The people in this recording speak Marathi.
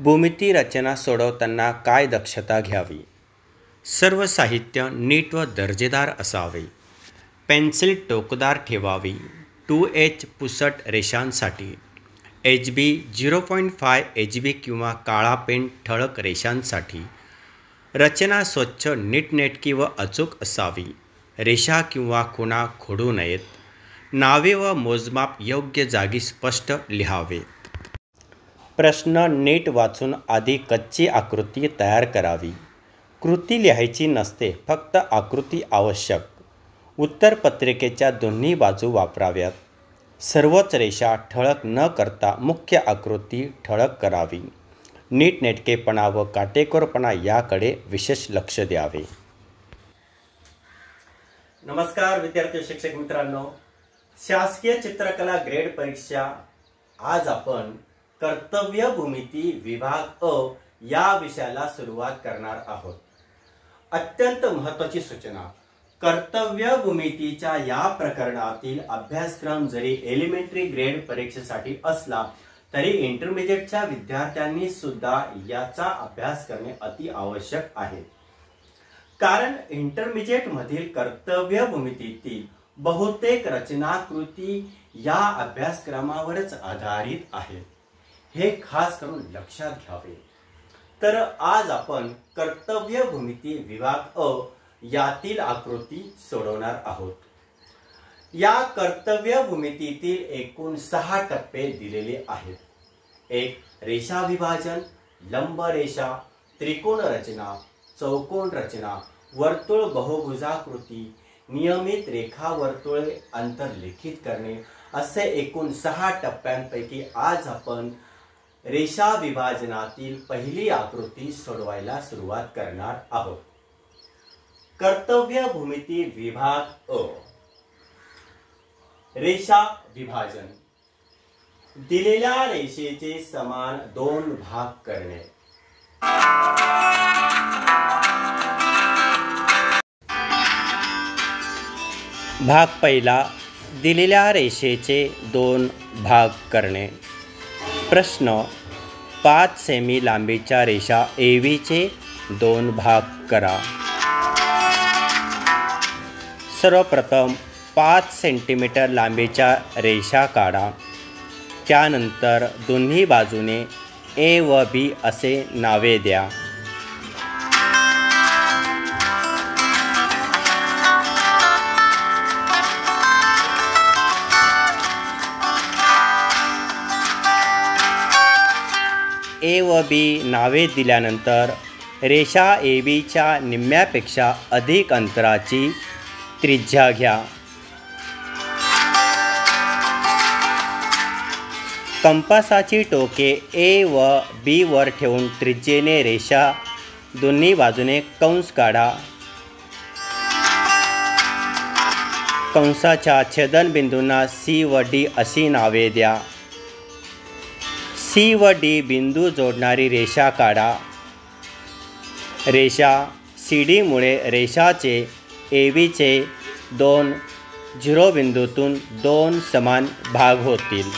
भूमिती रचना सोडवताना काय दक्षता घ्यावी? सर्व साहित्य नीट व दर्जेदार असावे. पेन्सिल टोकदार ठेवावी. 2H पुसट रेषांसाठी, HB 0.5 HB किंवा काळा पेन ठळक रेषांसाठी. रचना स्वच्छ, नीटनेटकी व अचूक असावी. रेषा किंवा खुणा खोडू नयेत. नावे व मोजमाप योग्य जागी स्पष्ट लिहावेत. प्रश्न नीट वाचून आधी कच्ची आकृती तयार करावी. कृती लिहायची नसते, फक्त आकृती आवश्यक. उत्तरपत्रिकेच्या दोन्ही बाजू वापराव्यात. सर्वच रेषा ठळक न करता मुख्य आकृती ठळक करावी. नीटनेटकेपणा व काटेकोरपणा याकडे विशेष लक्ष द्यावे. नमस्कार विद्यार्थी शिक्षक मित्रांनो, शासकीय चित्रकला ग्रेड परीक्षा आज आपण कर्तव्य भूमिती विभाग अ या विषयाला सुरुवात करणार आहोत. अत्यंत महत्त्वाची सूचना, कर्तव्य भूमितीच्या या प्रकरणातील अभ्यासक्रम जरी एलिमेंटरी ग्रेड परीक्षेसाठी असला तरी इंटरमिजिएटच्या विद्यार्थ्यांनी सुद्धा याचा अभ्यास करणे अति आवश्यक आहे. कारण इंटरमिजिएट मधील कर्तव्य भूमितीतील बहुतेक रचनाकृती या अभ्यासक्रमावरच आधारित आहेत. हे खास करून लक्षात घ्यावे. तर आज आपण कर्तव्य भूमिती विभाग अ यातील आकृती सोडवणार आहोत. या कर्तव्य भूमितीतील एकूण 6 टप्पे दिलेले आहेत. 1. रेषा विभाजन, लंब रेषा, त्रिकोण रचना, चौकोन रचना, वर्तुळ बहुभुजाकृती, नियमित रेखा वर्तुळे अंतर्लिखित करणे असे एकूण 6 टप्प्यांपैकी आज आपण रेषा विभाजनातील पहिली आकृती सोडवायला सुरुवात करणार आहोत. कर्तव्य भूमिती विभाग अ. रेषा विभाजन. दिलेल्या रेषेचे समान 2 भाग करणे. भाग पहिला, दिलेल्या रेषेचे 2 भाग करणे. प्रश्न, 5 सेमी लांबीच्या रेषा AB चे 2 भाग करा. सर्वप्रथम 5 सेंटीमीटर लांबीच्या रेषा काढा. त्यानंतर दोन्ही बाजूने A व B असे नावे द्या. A व B नावे दिल्यानंतर रेषा ABच्या निम्म्यापेक्षा अधिक अंतराची त्रिज्या घ्या. कंपासाची टोके A व B वर ठेवून त्रिज्येने रेषा दोन्ही बाजूने कंस काढा. कंसाच्या छेदनबिंदूंना C व D अशी नावे द्या. C व D बिंदू जोडणारी रेषा काढा. रेषा CD मुळे रेषाचे ABचे 2 शिरोबिंदूतून 2 समान भाग होतील.